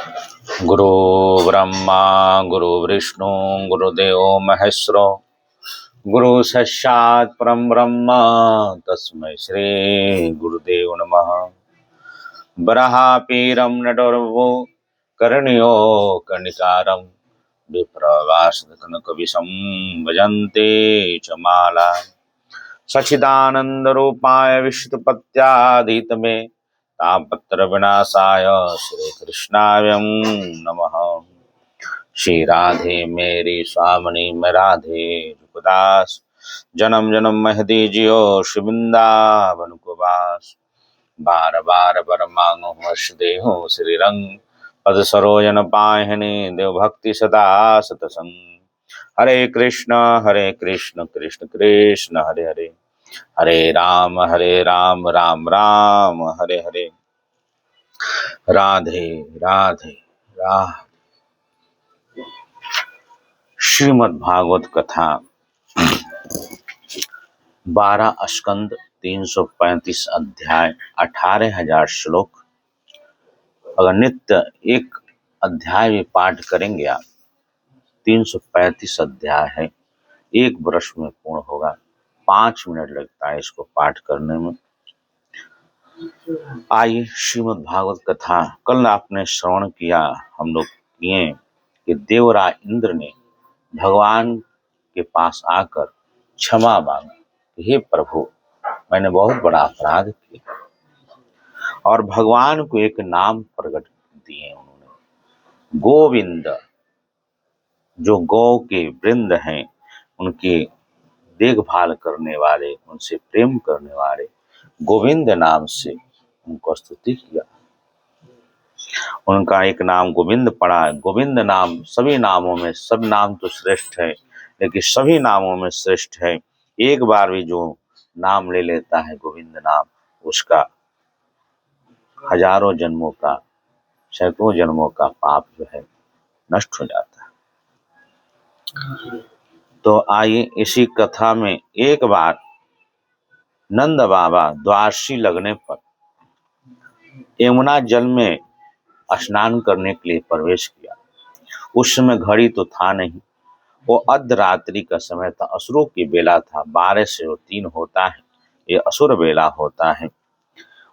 गुरु ब्रह्मा गुरु विष्णु गुरुदेव महेश्वरो गुरु साक्षात् परम ब्रह्म तस्मै श्री गुरुदेव नमः। वराहपीरं नटोर्वो कर्णयो कर्णिकारं विप्रवासकनकविशं भजन्ते च माला। सच्चिदानन्दरूपाय विष्णुपत्यादितमे तापत्र विनाशाय श्रीकृष्णाय नमः। श्री राधे मेरी स्वामिनी मैं राधे रूपदास जन्म जन्म महदी जियो श्री वृंदावन को वास। बार बार बर मांगो हर्ष देहो श्री रंग पद सरोजन पाहिनी देव भक्ति सदा सतसंग। हरे कृष्ण कृष्ण कृष्ण हरे हरे हरे राम राम राम हरे हरे। राधे राधे राधे। श्रीमद् भागवत कथा 12 स्कंद 335 अध्याय 18,000 श्लोक। अगर नित्य एक अध्याय भी पाठ करेंगे आप, 335 अध्याय है, एक वर्ष में पूर्ण होगा। 5 मिनट लगता है इसको पाठ करने में। आइए श्रीमद् भागवत कथा। कल आपने श्रवण किया, हम लोग किए कि देवराज इंद्र ने भगवान के पास आकर क्षमा मांगा, हे प्रभु मैंने बहुत बड़ा अपराध किया, और भगवान को एक नाम प्रकट दिए उन्होंने, गोविंद। जो गौ के वृंद हैं उनकी देखभाल करने वाले, उनसे प्रेम करने वाले गोविंद नाम से उनको स्तुति किया। उनका एक नाम गोविंद पड़ा। गोविंद नाम सभी नामों में, सब नाम तो श्रेष्ठ है लेकिन सभी नामों में श्रेष्ठ है। एक बार भी जो नाम ले लेता है गोविंद नाम, उसका हजारों जन्मों का, सैकड़ों जन्मों का पाप जो है नष्ट हो जाता है। तो आइए इसी कथा में एक बार नंद बाबा द्वादशी लगने पर यमुना जल में स्नान करने के लिए प्रवेश किया। उस समय घड़ी तो था नहीं, वो अर्धरात्रि का समय था, असुरों की बेला था। 12 से 3 होता है, ये असुर बेला होता है।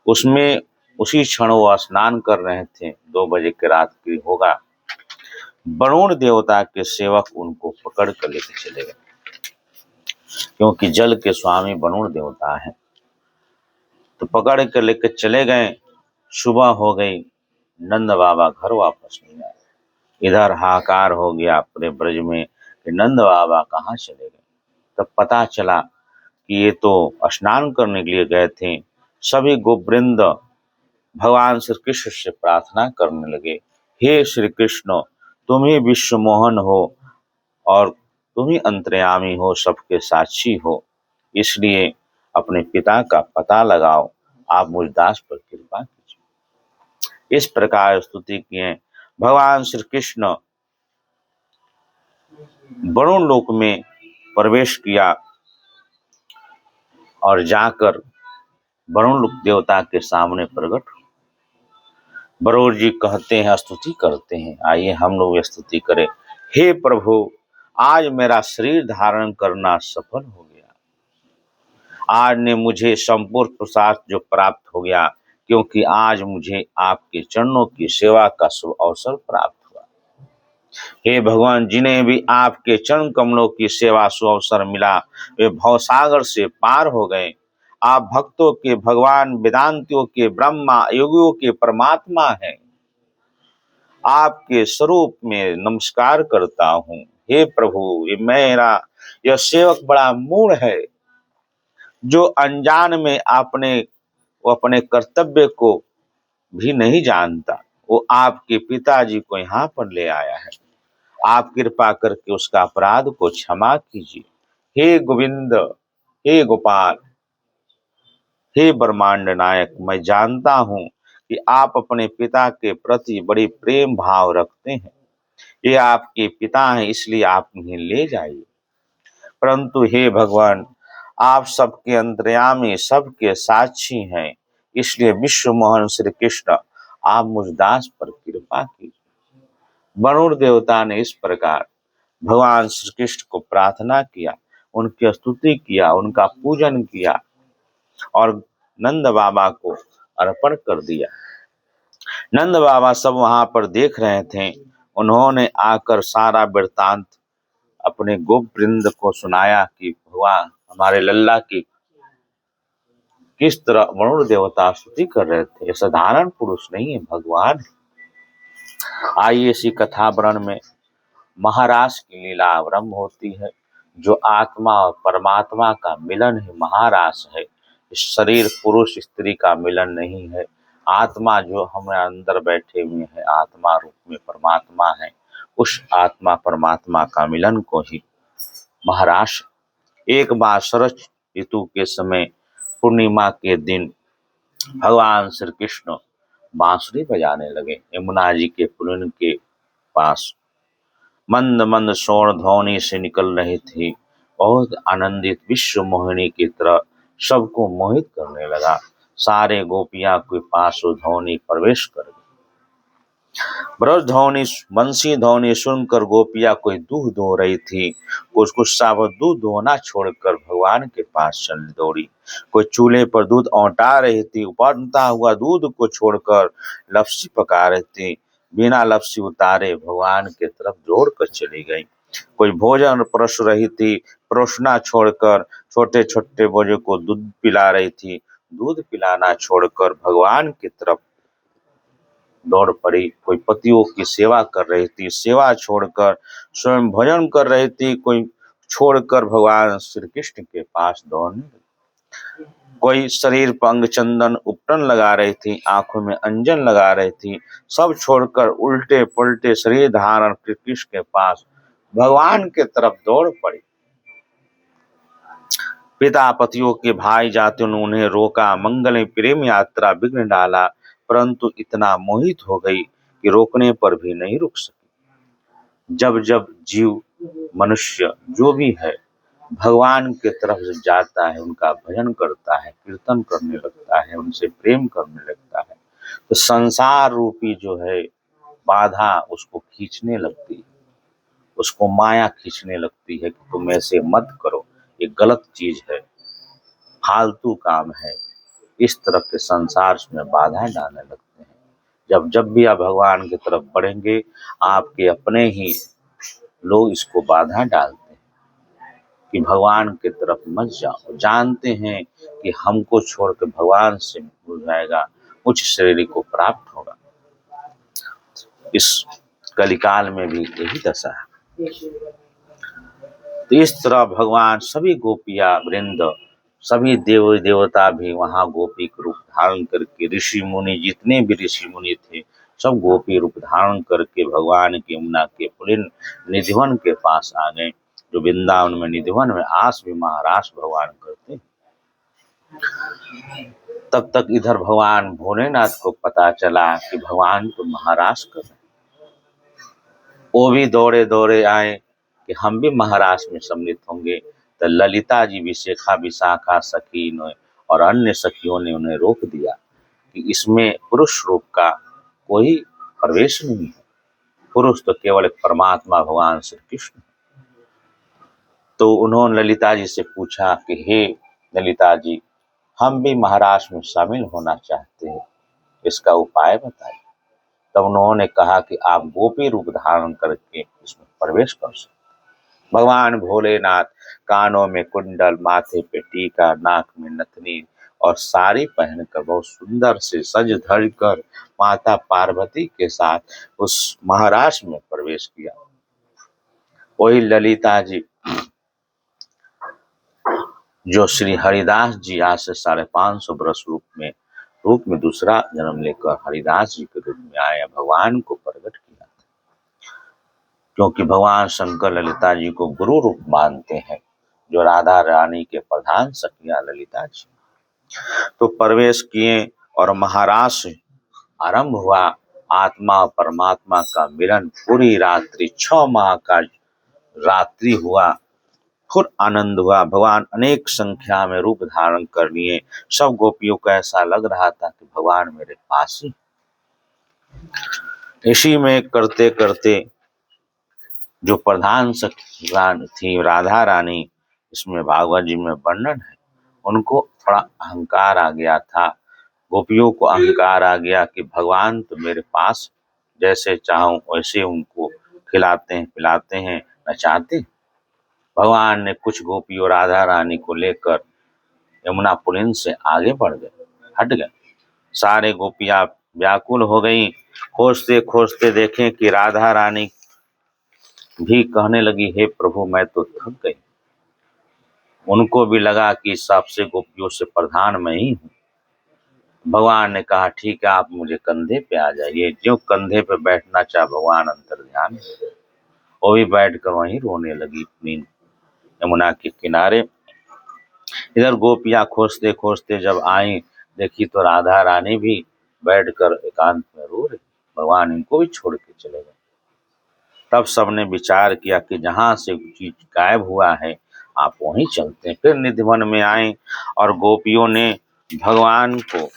उसमें उसी क्षण वो स्नान कर रहे थे, 2 बजे के रात की होगा। वरुण देवता के सेवक उनको पकड़ कर लेके चले गए, क्योंकि जल के स्वामी वरुण देवता हैं। तो पकड़ कर लेकर चले गए। सुबह हो गई, नंद बाबा घर वापस नहीं आए। इधर हाहाकार हो गया पूरे ब्रज में कि नंद बाबा कहाँ चले गए। तब पता चला कि ये तो स्नान करने के लिए गए थे। सभी गोवृंद भगवान श्री कृष्ण से प्रार्थना करने लगे, हे श्री कृष्ण तुम ही विश्व मोहन हो और तुम ही अंतर्यामी हो, सबके साक्षी हो, इसलिए अपने पिता का पता लगाओ, आप मुझ दास पर कृपा कीजिए। इस प्रकार स्तुति किए। भगवान श्री कृष्ण वरुण लोक में प्रवेश किया और जाकर वरुण लोक देवता के सामने प्रकट। वरुण जी कहते हैं, स्तुति करते हैं। आइए हम लोग स्तुति करें। हे प्रभु, आज मेरा शरीर धारण करना सफल हो गया। आज ने मुझे संपूर्ण प्रसाद जो प्राप्त हो गया, क्योंकि आज मुझे आपके चरणों की सेवा का शुभ अवसर प्राप्त हुआ। हे भगवान, जिन्हें भी आपके चरण कमलों की सेवा शुभ अवसर मिला, वे भवसागर से पार हो गए। आप भक्तों के भगवान, वेदांतियों के ब्रह्मा, योगियों के परमात्मा हैं। आपके स्वरूप में नमस्कार करता हूँ। हे प्रभु, ये मेरा यह सेवक बड़ा मूढ़ है, जो अनजान में अपने कर्तव्य को भी नहीं जानता। वो आपके पिताजी को यहाँ पर ले आया है। आप कृपा करके उसका अपराध को क्षमा कीजिए। हे गोविंद, हे गोपाल, हे ब्रह्मांड नायक, मैं जानता हूँ कि आप अपने पिता के प्रति बड़ी प्रेम भाव रखते हैं। ये आपके पिता हैं, इसलिए आप उन्हें ले जाइए। परंतु हे भगवान, आप सबके अंतर्यामी, सबके साक्षी हैं, इसलिए विश्व मोहन श्री कृष्ण आप मुझ दास पर कृपा कीजिए। वरुण देवता ने इस प्रकार भगवान श्री कृष्ण को प्रार्थना किया, उनकी स्तुति किया, उनका पूजन किया और नंद बाबा को अर्पण कर दिया। नंद बाबा सब वहां पर देख रहे थे। उन्होंने आकर सारा वृत्तांत अपने गोप वृंद को सुनाया कि भगवान हमारे लल्ला की किस तरह वरुण देवता स्तुति कर रहे थे। ये साधारण पुरुष नहीं है, भगवान। आइए इसी कथा वर्ण में महारास की लीला आरंभ होती है, जो आत्मा और परमात्मा का मिलन ही महारास है। इस शरीर पुरुष स्त्री का मिलन नहीं है। आत्मा जो हमारे अंदर बैठे हुए हैं, आत्मा रूप में परमात्मा है, उस आत्मा परमात्मा का मिलन को ही महारास। एक बार शरद ऋतु के समय पूर्णिमा के दिन भगवान श्री कृष्ण बांसुरी बजाने लगे। यमुना जी के पुलिन के पास मंद मंद स्वर्ण ध्वनि से निकल रही थी। बहुत आनंदित विश्व मोहिनी की तरह सबको मोहित करने लगा। सारे गोपियां के पास वो ध्वनि प्रवेश कर गई। ब्रज ध्वनि बंसी ध्वनि सुनकर गोपियां कोई दूध दो रही थी, कुछ सावध दूध धोना छोड़कर भगवान के पास चल दौड़ी। कोई चूल्हे पर दूध औंटा रही थी, उबलता हुआ दूध को छोड़कर लपसी पका रही थी। बिना लपसी उतारे भगवान के तरफ दौड़ कर चली गई। कोई भोजन परोस रही थी, परोसना छोड़कर छोटे छोटे बच्चों को दूध पिला रही थी। दूध पिलाना छोड़कर भगवान की तरफ दौड़ पड़ी। कोई पतियों की सेवा कर रही थी, सेवा छोड़कर स्वयं भोजन कर रही थी। कोई छोड़कर भगवान श्री कृष्ण के पास दौड़ने लगी। कोई शरीर पर अंग चंदन उपटन लगा रही थी, आंखों में अंजन लगा रही थी। सब छोड़कर उल्टे पुल्टे शरीर धारण कृष्ण के पास भगवान के तरफ दौड़ पड़ी। पिता पतियों के भाई जाते उन्हें रोका, मंगल प्रेम यात्रा विघ्न डाला, परंतु इतना मोहित हो गई कि रोकने पर भी नहीं रुक सकी। जब जब जीव मनुष्य जो भी है भगवान के तरफ से जाता है, उनका भजन करता है, कीर्तन करने लगता है, उनसे प्रेम करने लगता है, तो संसार रूपी जो है बाधा उसको खींचने लगती है, उसको माया खींचने लगती है कि तुम ऐसे मत करो, ये गलत चीज है, फालतू काम है। इस तरह के संसार में बाधा डालने लगते हैं। जब जब भी आप भगवान की तरफ बढ़ेंगे, आपके अपने ही लोग इसको बाधा डालते हैं कि भगवान की तरफ मत जाओ। जानते हैं कि हमको छोड़ के भगवान से भूल जाएगा, उच्च श्रेणी को प्राप्त होगा। इस कलिकाल में भी यही दशा है। तो इस तरह भगवान सभी गोपिया वृंद, सभी देव देवता भी वहां गोपी के रूप धारण करके, ऋषि मुनि जितने भी ऋषि मुनि थे सब गोपी रूप धारण करके भगवान के यमुना के पुलिन निधिवन के पास आ गए। जो वृंदावन में निधिवन में आस भी महारास भगवान करते। तब तक इधर भगवान भोलेनाथ को पता चला कि भगवान तो महारास कर रहे। वो भी दौड़े दौड़े आए कि हम भी महारास में सम्मिलित होंगे। तो ललिता जी, विशेखा, विशाखा सखी और अन्य सखियों ने उन्हें रोक दिया कि इसमें पुरुष रूप का कोई प्रवेश नहीं है, पुरुष तो केवल एक परमात्मा भगवान श्री कृष्ण। तो उन्होंने ललिता जी से पूछा कि हे ललिता जी, हम भी महारास में शामिल होना चाहते हैं, इसका उपाय बताइए। तब उन्होंने कहा कि आप गोपी रूप धारण करके इसमें प्रवेश कर सकते। भगवान भोलेनाथ कानों में कुंडल, माथे पे टीका, नाक में नथनी और साड़ी पहनकर बहुत सुंदर से सज धज कर माता पार्वती के साथ उस महारास में प्रवेश किया। वही ललिता जी जो श्री हरिदास जी आज से 550 वर्ष रूप में दूसरा जन्म लेकर हरिदास जी के रूप में आए, भगवान को प्रकट किया। क्योंकि भगवान शंकर ललिता जी को गुरु रूप मानते हैं, जो राधा रानी के प्रधान सखिया ललिता जी। तो प्रवेश किए और महारास आरंभ हुआ। आत्मा और परमात्मा का मिलन पूरी रात्रि 6 माह का रात्रि हुआ, खुद आनंद हुआ। भगवान अनेक संख्या में रूप धारण कर लिए। सब गोपियों को ऐसा लग रहा था कि भगवान मेरे पास ही। इसी में करते करते जो प्रधान थी राधा रानी, इसमें भागवत जी में वर्णन है, उनको थोड़ा अहंकार आ गया था। गोपियों को अहंकार आ गया कि भगवान तो मेरे पास जैसे चाहूं वैसे उनको खिलाते हैं, पिलाते हैं, नचाते हैं। भगवान ने कुछ गोपियों राधा रानी को लेकर यमुना पुलिन से आगे बढ़ गए, हट गए। सारे गोपियां व्याकुल हो गईं, खोजते खोजते देखें कि राधा रानी भी कहने लगी, हे प्रभु मैं तो थक गई। उनको भी लगा कि सबसे गोपियों से प्रधान मैं ही हूँ। भगवान ने कहा ठीक है, आप मुझे कंधे पे आ जाइए। जो कंधे पे बैठना चाहा भगवान अंतर्ध्यान, वो भी बैठकर वहीं रोने लगी अपनी यमुना के किनारे। इधर गोपियां खोजते खोजते जब आई, देखी तो राधा रानी भी बैठकर एकांत में रो रही। भगवान इनको भी छोड़ के चले गए। तब सबने विचार किया कि जहां से चीज गायब हुआ है आप वहीं चलते हैं। फिर निधिवन में आए और गोपियों ने भगवान को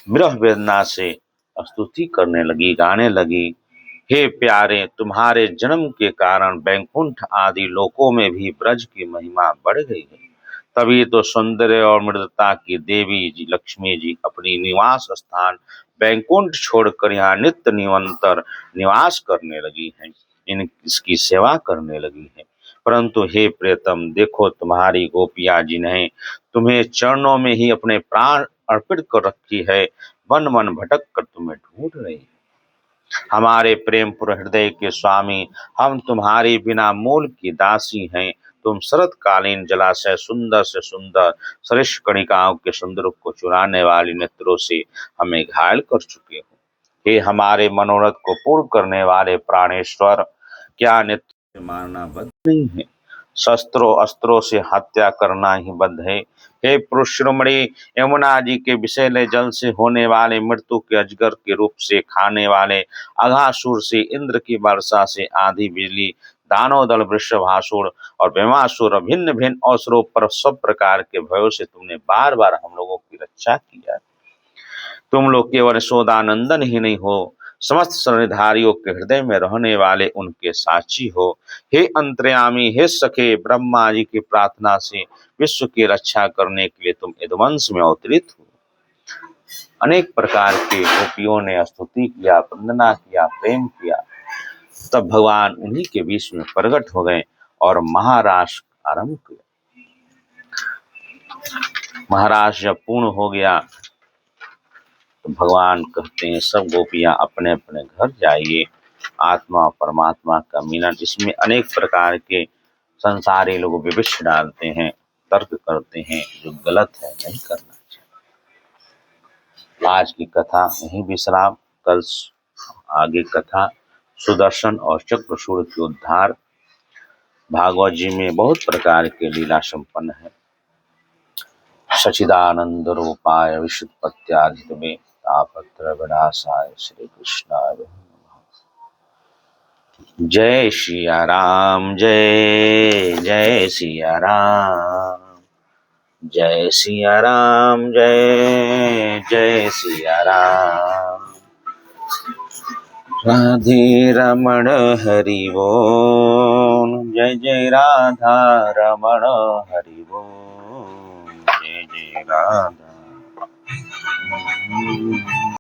विरह वेदना से स्तुति करने लगी, गाने लगी, हे प्यारे, तुम्हारे जन्म के कारण बैकुंठ आदि लोकों में भी ब्रज की महिमा बढ़ गई है। तभी तो सौंदर्य और मृदुता की देवी जी लक्ष्मी जी अपनी निवास स्थान बैकुंठ छोड़कर यहाँ नित्य निरंतर निवास करने लगी हैं, इसकी सेवा करने लगी है। परंतु हे प्रियतम, देखो तुम्हारी गोपियां जिन्हें तुम्हें चरणों में ही अपने प्राण अर्पित कर रखी है, वन वन भटक कर तुम्हें ढूंढ रही है। हमारे प्रेम पुर हृदय के स्वामी, हम तुम्हारी बिना मूल की दासी हैं। तुम शरतकालीन जलाशय सुंदर से सुंदर श्रेष्ठ कणिकाओं के सुंदर को चुराने वाली नेत्रों से हमें घायल कर चुके हो। हे हमारे मनोरथ को पूर्ण करने वाले प्राणेश्वर, क्या नेत्र से मारना बद्ध नहीं है? शस्त्रों अस्त्रों से हत्या करना ही बद्ध है? हे पुरुष शिरोमणि, यमुना जी के विषैले जल से होने वाले मृत्यु के अजगर के रूप से खाने वाले अघासुर से, इंद्र की वर्षा से आंधी बिजली, दानव दल वृषभासुर और भीमासुर, भिन्न भिन्न असुरों पर सब प्रकार के भयों से तुमने बार बार हम लोगों की रक्षा की है। तुम लोग केवल यशोदानंदन ही नहीं हो, समस्त शरणधारियों के हृदय में रहने वाले उनके साक्षी हो। हे अंतर्यामी, हे सखे, ब्रह्मा जी की प्रार्थना से विश्व की रक्षा करने के लिए तुम यदुवंश में अवतरित हो। अनेक प्रकार के गोपियों ने स्तुति किया, वंदना किया, प्रेम किया। तब भगवान उन्हीं के बीच में प्रकट हो गए और महारास आरंभ किया। महारास जब पूर्ण हो गया तो भगवान कहते हैं सब गोपियां अपने अपने घर जाइए, आत्मा और परमात्मा का मिलन। इसमें अनेक प्रकार के संसारी लोग विवश डालते हैं, तर्क करते हैं, जो गलत है, नहीं करना चाहिए। आज की कथा यहीं विश्राम, कल आगे कथा सुदर्शन और चक्रसूर के उद्धार। भागवत जी में बहुत प्रकार के लीला संपन्न है। सचिदानंद रूपाय विशुद्धपत्याधितमे तापत्र विनाशाय श्री कृष्णाय नमः। जय सिया राम, जय जय सिया राम, जय सिया राम, जय जय सिया राम। राधे रमण हरि बोल, जय जय राधा रमण हरि बोल, जय जय राधा।